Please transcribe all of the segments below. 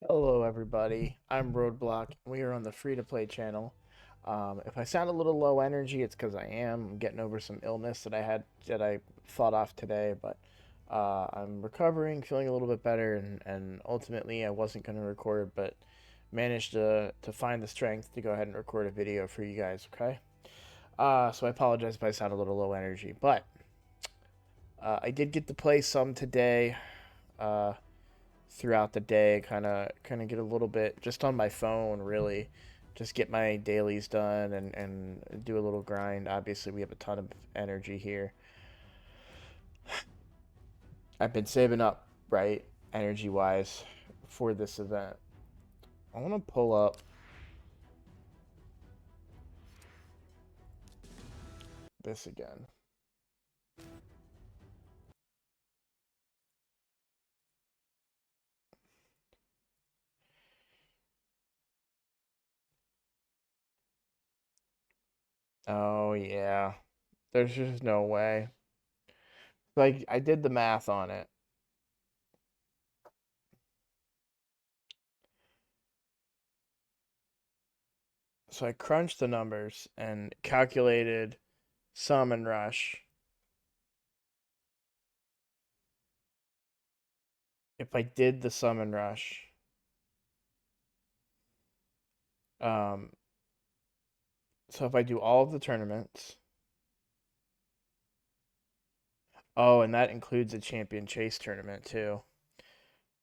Hello, everybody. I'm Roadblock. We are on the free to play channel. If I sound a little low energy, it's because I am. I'm getting over some illness that I fought off today, but I'm recovering, feeling a little bit better, and ultimately I wasn't going to record, but managed to find the strength to go ahead and record a video for you guys. Okay. So I apologize if I sound a little low energy, but I did get to play some today. Uh, Throughout the day, kind of get a little bit just on my phone, really, just get my dailies done and do a little grind. Obviously, we have a ton of energy here. I've been saving up, right, energy wise, for this event. I want to pull up this again. Oh yeah, there's just no way. Like, I did the math on it. So I crunched the numbers and calculated Summon Rush. If I did the Summon Rush, um, so if I do all of the tournaments, oh, and that includes a champion chase tournament too.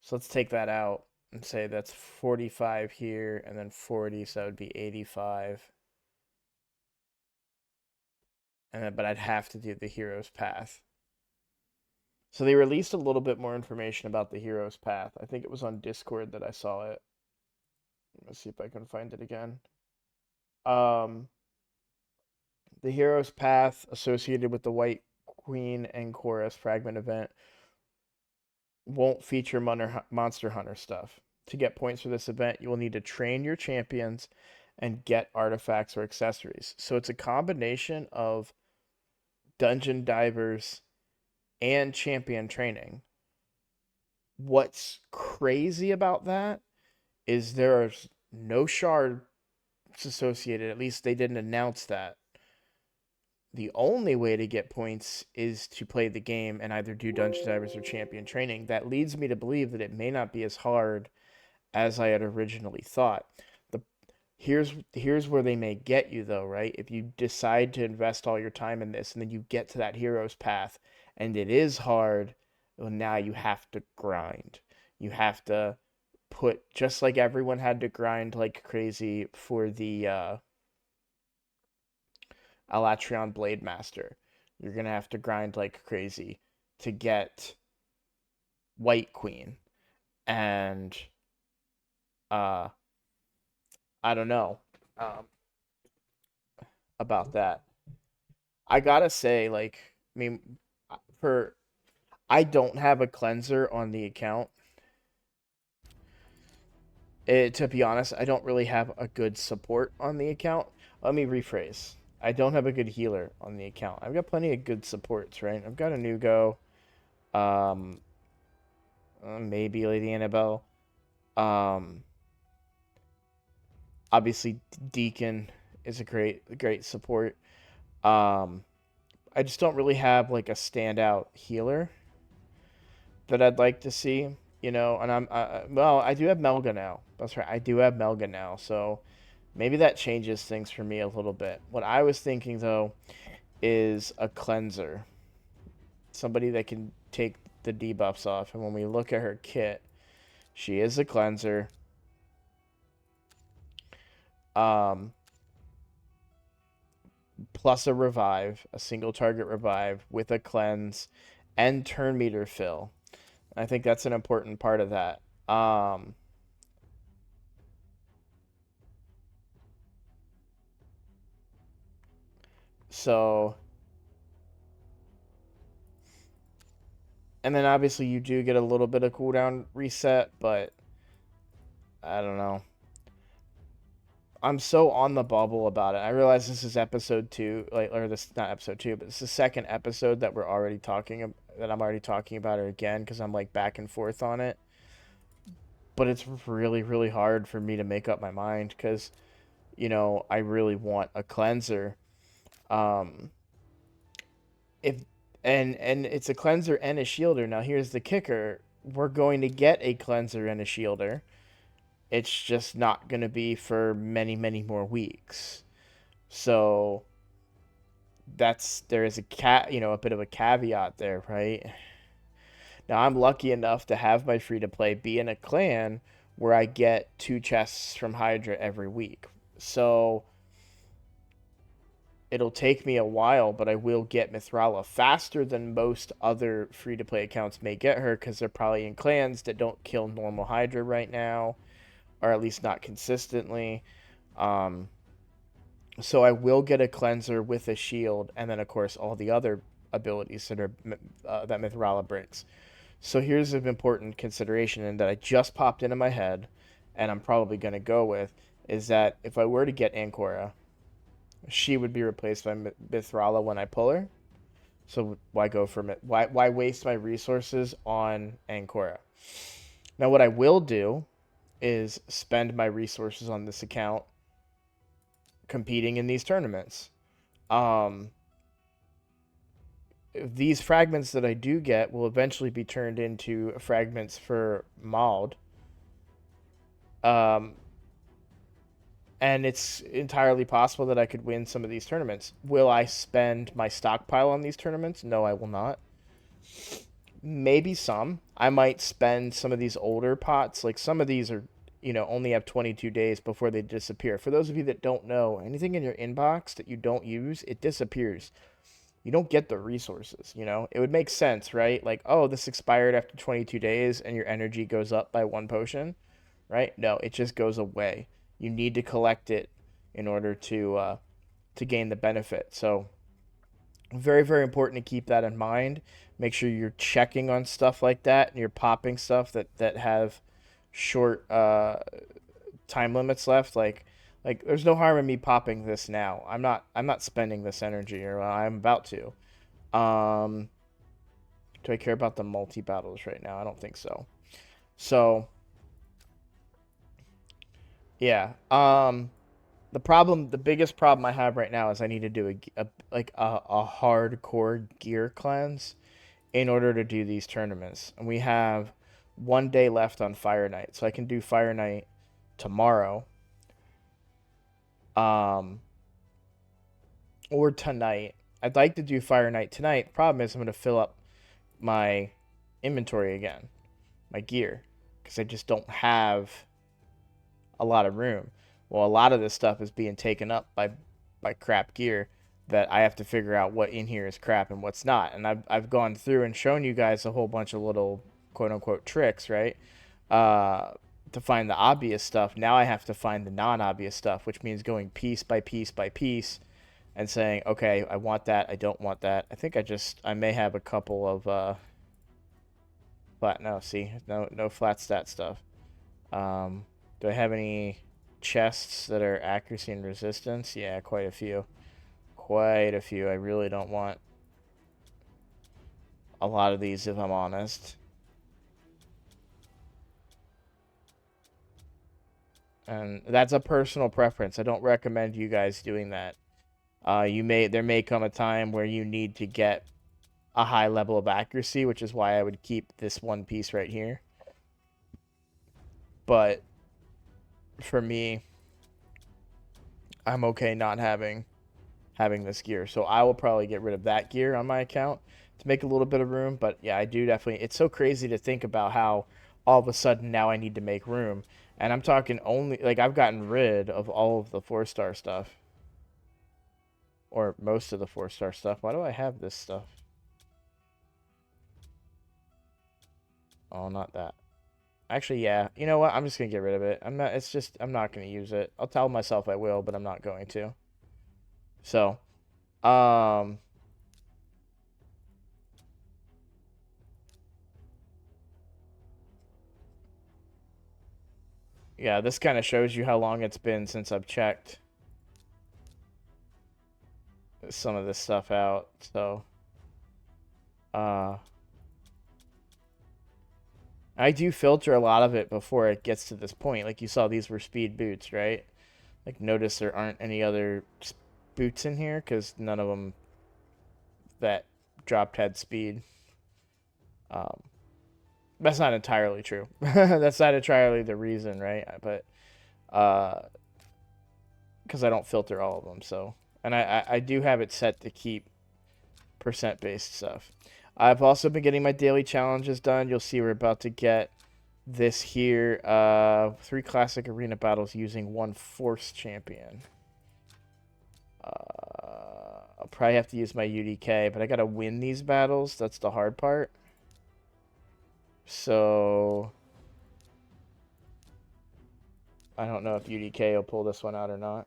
So let's take that out and say that's 45 here and then 40, so that would be 85. And then, but I'd have to do the hero's path. So they released a little bit more information about the hero's path. I think it was on Discord that I saw it. Let's see if I can find it again. Um, the hero's path associated with the White Queen and Chorus fragment event won't feature Monster Hunter stuff. To get points for this event, you will need to train your champions and get artifacts or accessories. So it's a combination of dungeon divers and champion training. What's crazy about that is there's no shards associated. At least they didn't announce that. The only way to get points is to play the game and either do dungeon divers or champion training. That leads me to believe that it may not be as hard as I had originally thought. The here's where they may get you though, right? If you decide to invest all your time in this and then you get to that hero's path and it is hard, well, now you have to grind. You have to put, just like everyone had to grind like crazy for the Alatreon Blade Master. You're gonna have to grind like crazy to get White Queen. And uh I don't know um about that. I gotta say, like, I mean, for I don't have a cleanser on the account. To be honest, I don't really have a good support on the account. Let me rephrase. I don't have a good healer on the account. I've got plenty of good supports, right? I've got a Nugo, um, maybe Lady Annabelle, um, obviously Deacon is a great support. Um, I just don't really have like a standout healer that I'd like to see, and well, I do have Melga now. That's right. I do have Melga now. So maybe that changes things for me a little bit. What I was thinking though is a cleanser. Somebody that can take the debuffs off. And when we look at her kit, she is a cleanser. Um Plus a revive, a single target revive with a cleanse and turn meter fill. I think that's an important part of that. So, and then obviously you do get a little bit of cooldown reset, but I don't know. I'm so on the bubble about it. I realize this is episode two, like, or this not episode two, but this is the second episode that we're already talking that I'm already talking about it again because I'm like back and forth on it. but it's really, really hard for me to make up my mind because, you know, I really want a cleanser. Um, if and it's a cleanser and a shielder. Now here's the kicker. We're going to get a cleanser and a shielder. It's just not going to be for many, many more weeks. So there is a bit of a caveat there, right? Now I'm lucky enough to have my free to play be in a clan where I get 2 chests from Hydra every week. So it'll take me a while, but I will get Mithrala faster than most other free to play accounts may get her because they're probably in clans that don't kill normal Hydra right now, or at least not consistently. Um, so I will get a cleanser with a shield, and then of course all the other abilities that Mithrala brings. So here's an important consideration, and that I just popped into my head, and I'm probably going to go with, is that if I were to get Ancora, she would be replaced by Mithrala when I pull her. So why go from it? Why waste my resources on Ancora? Now what I will do is spend my resources on this account competing in these tournaments. Um, these fragments that I do get will eventually be turned into fragments for Maud. Um, and it's entirely possible that I could win some of these tournaments. Will I spend my stockpile on these tournaments? No, I will not. Maybe some. I might spend some of these older pots. Like some of these are, only have 22 days before they disappear. For those of you that don't know, anything in your inbox that you don't use, it disappears. You don't get the resources. It would make sense, right? Like, oh, this expired after 22 days and your energy goes up by 1 potion, right? No, it just goes away. You need to collect it in order to gain the benefit. So very, very important to keep that in mind. Make sure you're checking on stuff like that and you're popping stuff that have short time limits left. Like there's no harm in me popping this now. I'm not spending this energy, or I'm about to. Um, do I care about the multi battles right now? I don't think so. So yeah. The biggest problem I have right now is I need to do a hardcore gear cleanse in order to do these tournaments. And we have 1 day left on Fire Night, so I can do Fire Night tomorrow, um, or tonight. I'd like to do Fire Night tonight. The problem is I'm gonna fill up my inventory again, my gear, because I just don't have a lot of room. Well, a lot of this stuff is being taken up by crap gear that I have to figure out what in here is crap and what's not. And I've gone through and shown you guys a whole bunch of little quote unquote tricks, right? To find the obvious stuff. Now I have to find the non-obvious stuff, which means going piece by piece by piece and saying, okay, I want that, I don't want that. I may have a couple of no, see, no flat stat stuff. Do I have any chests that are accuracy and resistance? Yeah, quite a few. Quite a few. I really don't want a lot of these, if I'm honest. And that's a personal preference. I don't recommend you guys doing that. There may come a time where you need to get a high level of accuracy, which is why I would keep this one piece right here. But for me, I'm okay not having this gear. So I will probably get rid of that gear on my account to make a little bit of room. But yeah, I do definitely. It's so crazy to think about how all of a sudden now I need to make room. And I'm talking only, like, I've gotten rid of all of the 4-star stuff. Or most of the 4-star stuff. Why do I have this stuff? Oh, not that. Actually, yeah. You know what? I'm just gonna get rid of it. I'm not gonna use it. I'll tell myself I will, but I'm not going to. So, um, yeah, this kind of shows you how long it's been since I've checked some of this stuff out. So, all I do filter a lot of it before it gets to this point. Like you saw, these were speed boots, right? Like notice there aren't any other boots in here because none of them that dropped had speed. Um, that's not entirely true. That's not entirely the reason, right? But because I don't filter all of them, so and I do have it set to keep percent based stuff. I've also been getting my daily challenges done. You'll see we're about to get this here. 3 classic arena battles using 1 force champion. I'll probably have to use my UDK, but I gotta win these battles. That's the hard part. So I don't know if UDK will pull this one out or not.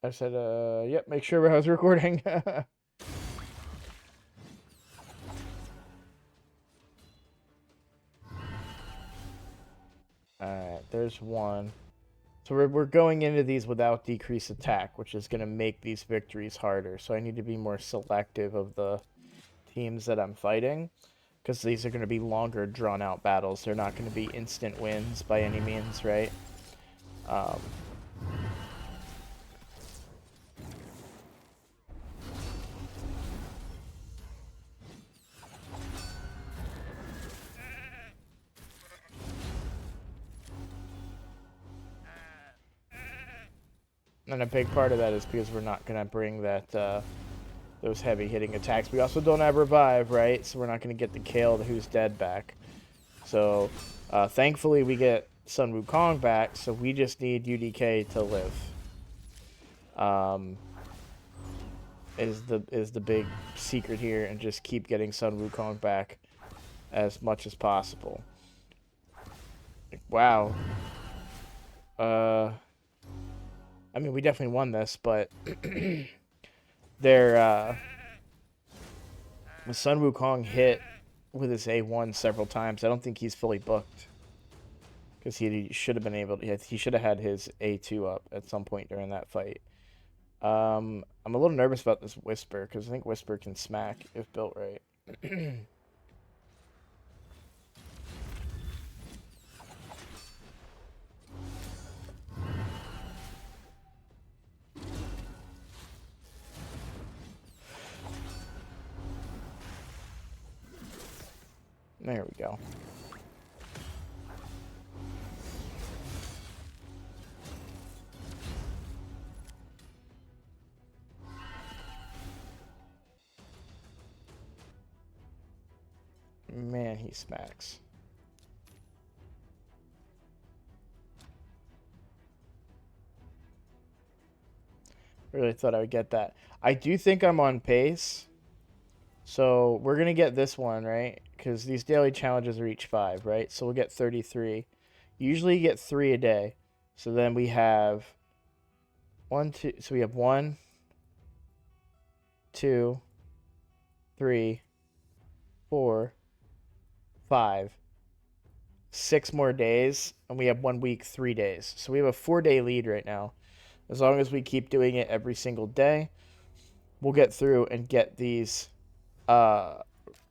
I said, yep, make sure I was recording. Alright, there's one. So we're going into these without decreased attack, which is going to make these victories harder. So I need to be more selective of the teams that I'm fighting, because these are going to be longer, drawn-out battles. They're not going to be instant wins by any means, right? And a big part of that is because we're not going to bring that those heavy hitting attacks. We also don't have revive, right? So we're not going to get the Kale, the Who's Dead back. So thankfully we get Sun Wukong back, so we just need UDK to live. Is the big secret here, and just keep getting Sun Wukong back as much as possible. Wow. I mean, we definitely won this, but their Sun Wukong hit with his A1 several times. I don't think he's fully booked, because he should have been able to. He should have had his A2 up at some point during that fight. I'm a little nervous about this Whisper, because I think Whisper can smack if built right. There we go. Man, he smacks. Really thought I would get that. I do think I'm on pace. So we're going to get this one, right? Because these daily challenges are each 5, right? So we'll get 33. Usually you get 3 a day. So then we have 1, 2. So we have 1, 2, 3, 4, 5, 6 more days. And we have 1 week, 3 days. So we have a 4-day lead right now. As long as we keep doing it every single day, we'll get through and get these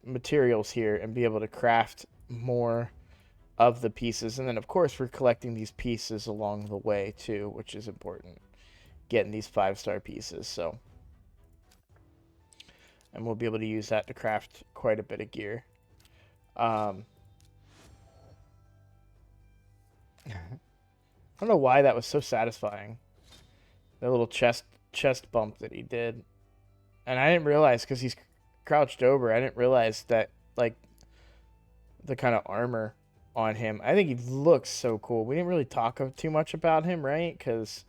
materials here and be able to craft more of the pieces. And then, of course, we're collecting these pieces along the way, too, which is important. Getting these 5-star pieces, so. And we'll be able to use that to craft quite a bit of gear. I don't know why that was so satisfying. The little chest bump that he did. And I didn't realize, because he's crouched over, I didn't realize that, like, the kind of armor on him. I think he looks so cool. We didn't really talk too much about him, right? Because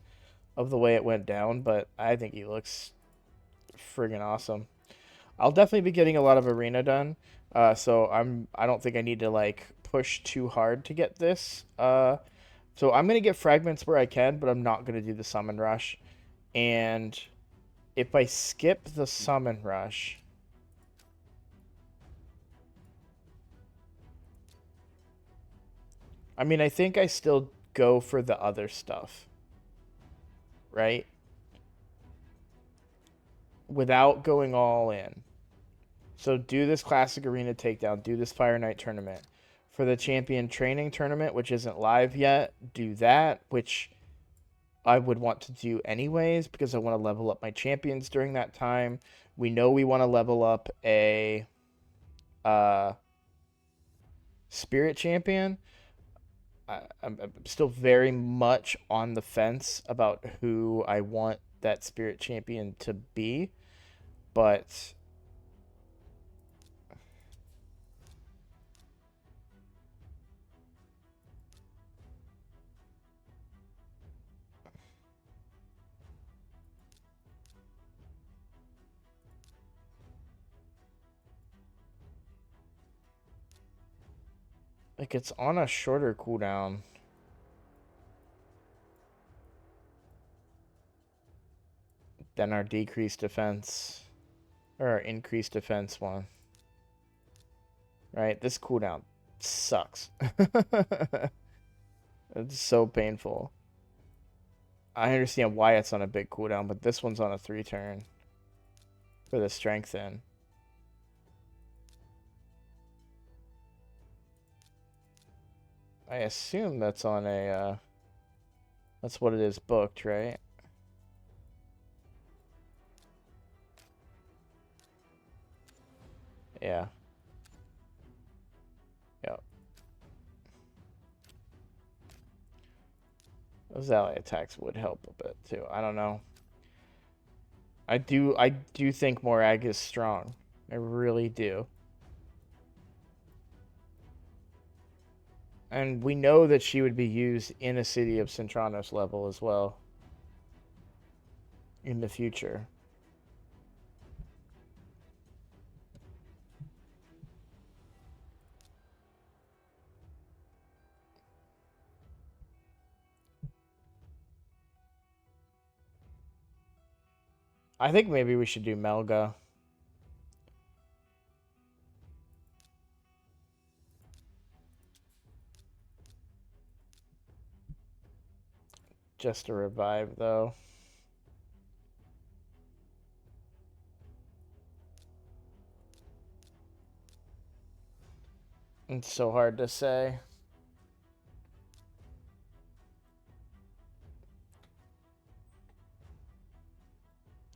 of the way it went down, but I think he looks friggin' awesome. I'll definitely be getting a lot of arena done. So I don't think I need to like push too hard to get this. So I'm gonna get fragments where I can, but I'm not gonna do the summon rush. And if I skip the summon rush, I mean, I think I still go for the other stuff, right? Without going all in. So do this Classic Arena takedown, do this Fire Night tournament. For the Champion Training Tournament, which isn't live yet, do that, which I would want to do anyways because I want to level up my champions during that time. We know we want to level up a uh, Spirit Champion. I'm still very much on the fence about who I want that Spirit Champion to be, but like it's on a shorter cooldown. Than our decreased defense or our increased defense one. Right? This cooldown sucks. It's so painful. I understand why it's on a big cooldown, but this one's on a 3-turn for the strengthen. I assume that's on a that's what it is booked, right? Yeah. Yep. Those ally attacks would help a bit too. I don't know. I do think Morag is strong. I really do. And we know that she would be used in a City of Centranos level as well in the future. I think maybe we should do Melga. Just to revive, though. It's so hard to say.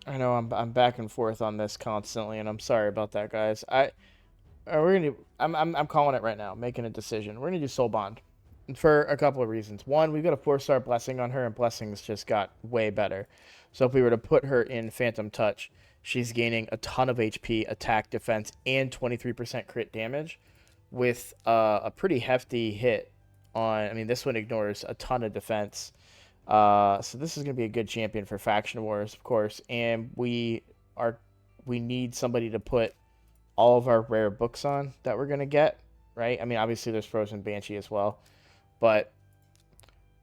I know I'm back and forth on this constantly, and I'm sorry about that, guys. I'm calling it right now, making a decision. We're gonna do Soul Bond for a couple of reasons. One, we've got a 4-star blessing on her, and blessings just got way better. So if we were to put her in Phantom Touch, she's gaining a ton of HP, attack, defense, and 23% crit damage, with a pretty hefty hit on. I mean, this one ignores a ton of defense. So this is gonna be a good champion for Faction Wars, of course, and we need somebody to put all of our rare books on that we're gonna get, right? I mean, obviously there's Frozen Banshee as well, but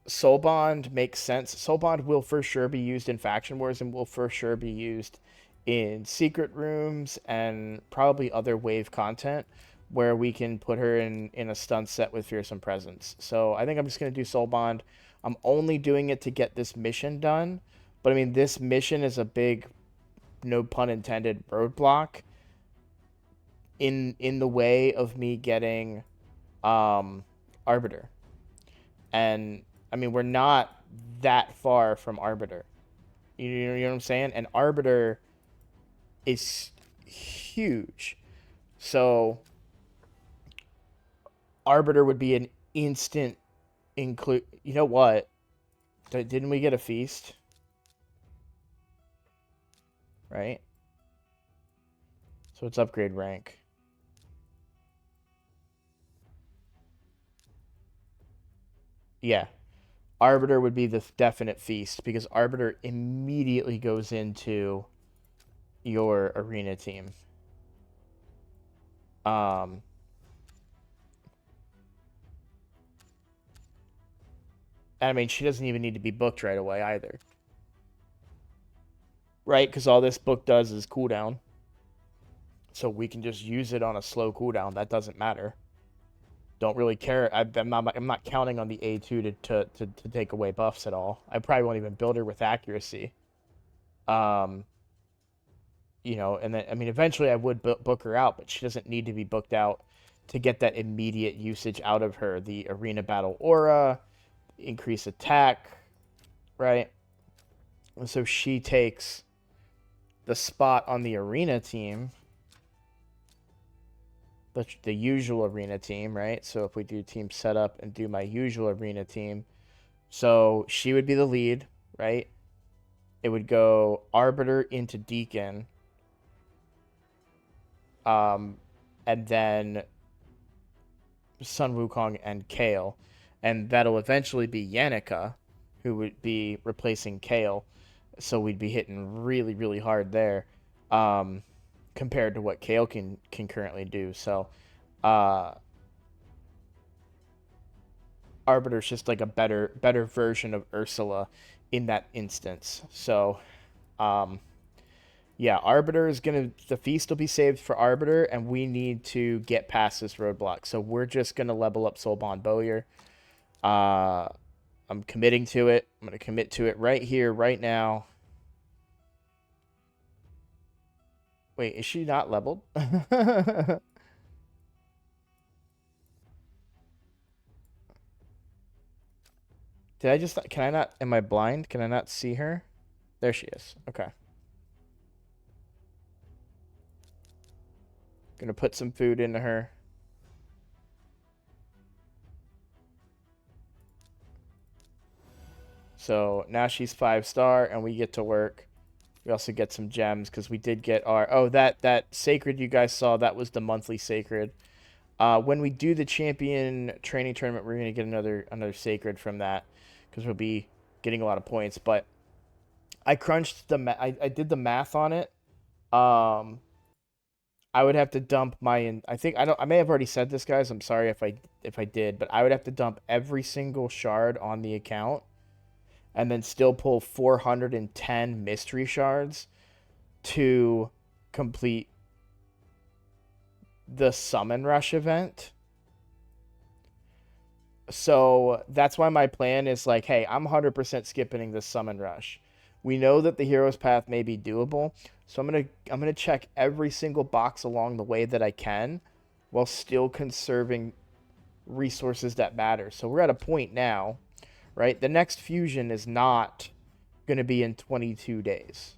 Soul Bond makes sense. Soul Bond will for sure be used in Faction Wars and will for sure be used in secret rooms and probably other wave content where we can put her in a stun set with Fearsome Presence. So I think I'm just gonna do Soul Bond. I'm only doing it to get this mission done, but I mean this mission is a big, no pun intended, roadblock in the way of me getting Arbiter. And I mean, we're not that far from Arbiter. You know what I'm saying? And Arbiter is huge. So Arbiter would be an instant include. You know what? Didn't we get a feast? Right? So it's upgrade rank. Yeah. Arbiter would be the definite feast because Arbiter immediately goes into your arena team. And I mean, she doesn't even need to be booked right away either. Right? Because all this book does is cooldown. So we can just use it on a slow cooldown. That doesn't matter. Don't really care. I'm not counting on the A2 to take away buffs at all. I probably won't even build her with accuracy. You know, and then I mean, eventually I would book her out, but she doesn't need to be booked out to get that immediate usage out of her. The arena battle aura, increase attack, right? And so she takes the spot on the arena team, the usual arena team, right? So if we do team setup and do my usual arena team, so she would be the lead, right? It would go Arbiter into Deacon, and then Sun Wukong and Kale, and that'll eventually be Yannicka, who would be replacing Kale. So we'd be hitting really, really hard there, compared to what Kale can currently do. So, Arbiter's just like a better version of Ursula in that instance. So, yeah, Arbiter is the feast will be saved for Arbiter, and we need to get past this roadblock. So we're just gonna level up Soulbond Bowyer. I'm committing to it. I'm gonna commit to it right here, right now. Wait, is she not leveled? Did I just? Can I not? Am I blind? Can I not see her? There she is. Okay. Gonna put some food into her. So now she's 5-star, and we get to work. We also get some gems because we did get our... Oh, that sacred you guys saw, that was the monthly sacred. When we do the champion training tournament, we're going to get another sacred from that because we'll be getting a lot of points. But I crunched I did the math on it. I would have to dump my... I may have already said this, guys. I'm sorry if I did, but I would have to dump every single shard on the account and then still pull 410 mystery shards to complete the Summon Rush event. So that's why my plan is like, hey, I'm 100% skipping the Summon Rush. We know that the Hero's Path may be doable, so I'm gonna check every single box along the way that I can, while still conserving resources that matter. So we're at a point now, right? The next fusion is not gonna be in 22 days.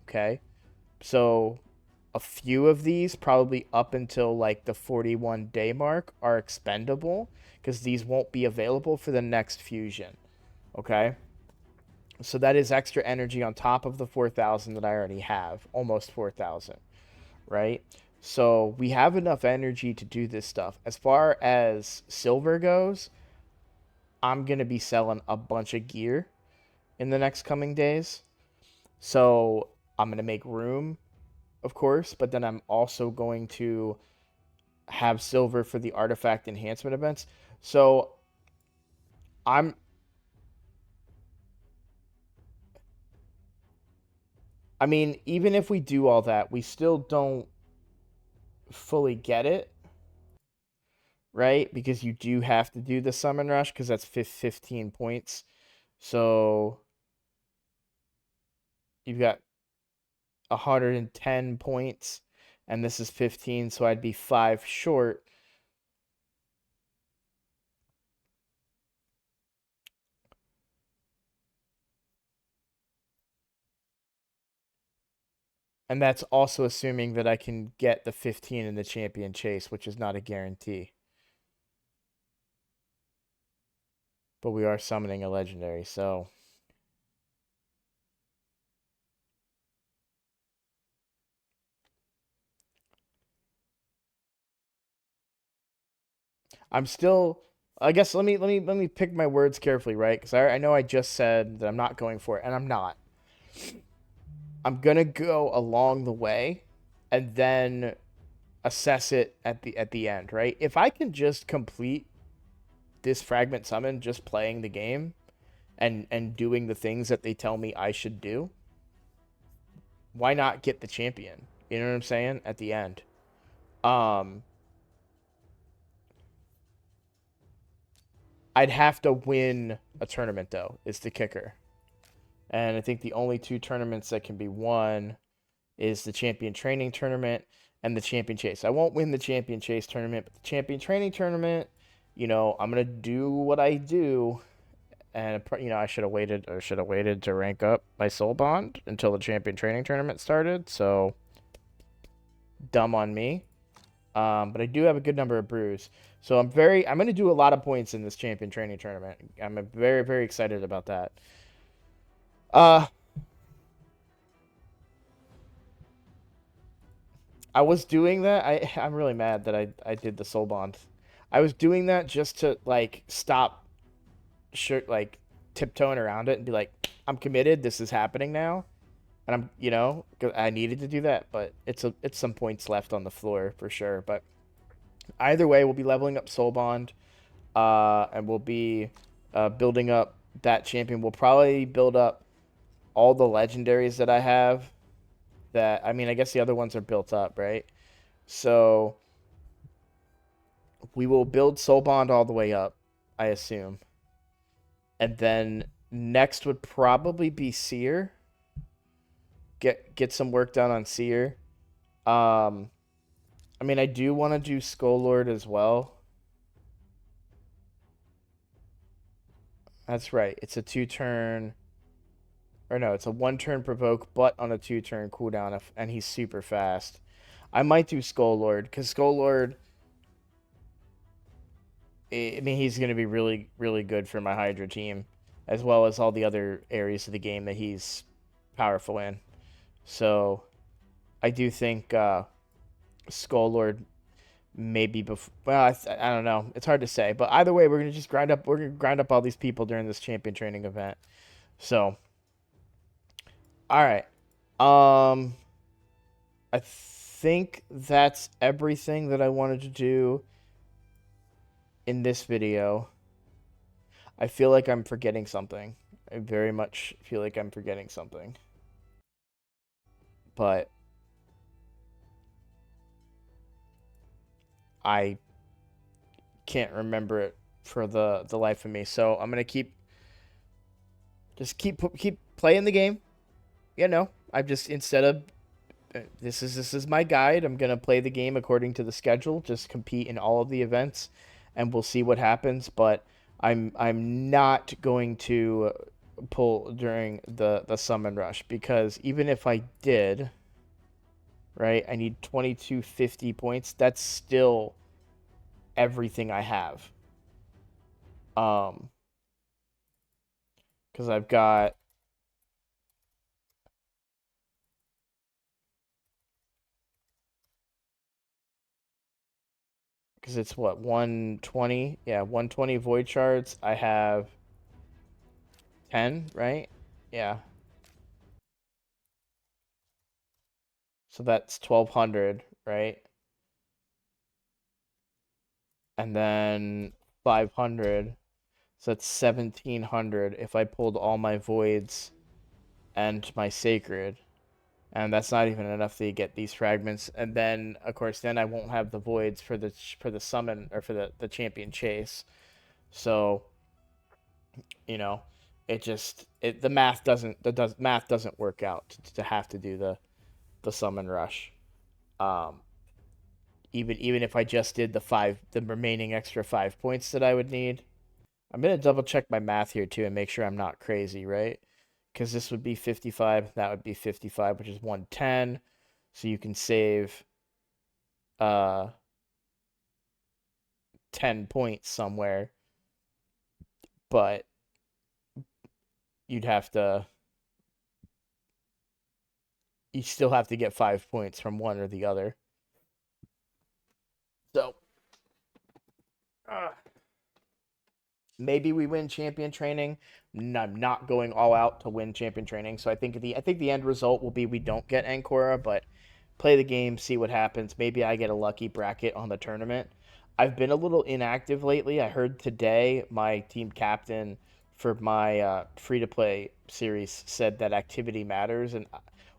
Okay? So a few of these, probably up until like the 41-day mark, are expendable because these won't be available for the next fusion. Okay? So that is extra energy on top of the 4,000 that I already have, almost 4,000, right? So we have enough energy to do this stuff. As far as silver goes, I'm going to be selling a bunch of gear in the next coming days. So I'm going to make room, of course, but then I'm also going to have silver for the artifact enhancement events. So I mean, even if we do all that, we still don't fully get it, right? Because you do have to do the Summon Rush because that's 15 points. So you've got 110 points, and this is 15, so I'd be 5 short. And that's also assuming that I can get the 15 in the champion chase, which is not a guarantee. But we are summoning a legendary, so... I'm still... I guess let me pick my words carefully, right? Because I know I just said that I'm not going for it, and I'm not. I'm gonna go along the way, and then assess it at the end, right? If I can just complete this fragment summon just playing the game and doing the things that they tell me I should do, why not get the champion? You know what I'm saying? At the end. Um I'd have to win a tournament though, is the kicker. And I think the only two tournaments that can be won is the champion training tournament and the champion chase. I won't win the champion chase tournament, but the champion training tournament, I'm gonna do what I do, and I should have waited to rank up my soul bond until the champion training tournament started. So dumb on me. But I do have a good number of brews, so I'm gonna do a lot of points in this champion training tournament. I'm very very excited about that. Uh, I was doing that. I'm really mad that I did the soul bond. I was doing that just to like stop, like tiptoeing around it and be like, I'm committed. This is happening now, and I needed to do that. But it's some points left on the floor for sure. But either way, we'll be leveling up soul bond, and we'll be building up that champion. We'll probably build up all the legendaries that I have. I guess the other ones are built up, right? So we will build Soul Bond all the way up, I assume. And then next would probably be Seer. Get some work done on Seer. I do want to do Skull Lord as well. That's right. It's a 2-turn. Or no, it's a 1-turn provoke, but on a 2-turn cooldown, and he's super fast. I might do Skull Lord, because Skull Lord, he's going to be really, really good for my Hydra team, as well as all the other areas of the game that he's powerful in. So, I do think Skull Lord maybe before. Well, I don't know. It's hard to say, but either way, we're gonna just grind up. We're gonna grind up all these people during this champion training event. So, all right. I think that's everything that I wanted to do in this video. I feel like I'm forgetting something. I very much feel like I'm forgetting something. But I can't remember it for the life of me. So I'm gonna keep playing the game. I'm just, instead of this is my guide. I'm gonna play the game according to the schedule. Just compete in all of the events, and we'll see what happens. But I'm not going to pull during the summon rush, because even if I did, right, I need 2250 points. That's still everything I have. Because I've got because it's what, 120? Yeah, 120 void shards. I have 10, right? Yeah. So that's 1200, right? And then 500. So that's 1700 if I pulled all my voids and my sacred. And that's not even enough to get these fragments. And then, of course, then I won't have the voids for the summon, or for the champion chase. So, the math doesn't work out to have to do the summon rush. Even if I just did the remaining extra 5 points that I would need. I'm gonna double check my math here too and make sure I'm not crazy, right? Because this would be 55, that would be 55, which is 110. So you can save 10 points somewhere, but you still have to get 5 points from one or the other. So maybe we win champion training. I'm not going all out to win champion training. So I think the end result will be we don't get Ankora, but play the game, see what happens. Maybe I get a lucky bracket on the tournament. I've been a little inactive lately. I heard today my team captain for my free to play series said that activity matters. And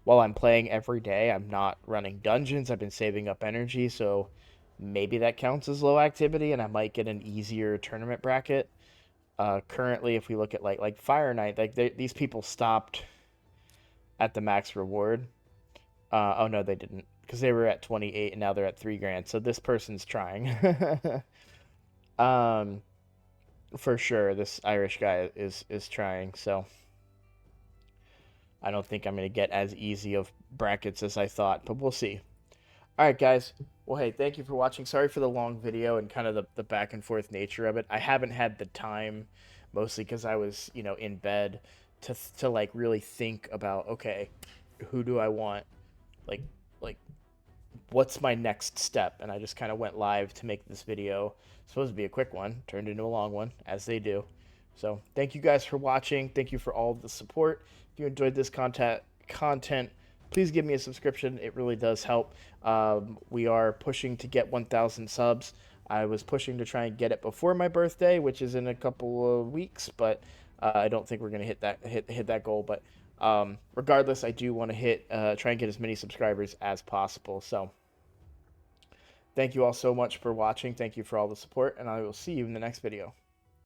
while I'm playing every day, I'm not running dungeons. I've been saving up energy. So maybe that counts as low activity and I might get an easier tournament bracket. Currently, if we look at like Fire Knight, like these people stopped at the max reward. Oh no, they didn't, because they were at 28 and now they're at 3 grand. So this person's trying. um, for sure, this Irish guy is trying. So I don't think I'm gonna get as easy of brackets as I thought, but we'll see. All right, guys. Well, hey, thank you for watching. Sorry for the long video and kind of the back and forth nature of it. I haven't had the time, mostly because I was, in bed, to like really think about, okay, who do I want? Like, like, what's my next step? And I just kind of went live to make this video. It's supposed to be a quick one, turned into a long one, as they do. So thank you guys for watching. Thank you for all of the support. If you enjoyed this content, please give me a subscription. It really does help. We are pushing to get 1,000 subs. I was pushing to try and get it before my birthday, which is in a couple of weeks, but I don't think we're gonna hit that goal. But regardless, I do want to try and get as many subscribers as possible. So thank you all so much for watching. Thank you for all the support, and I will see you in the next video.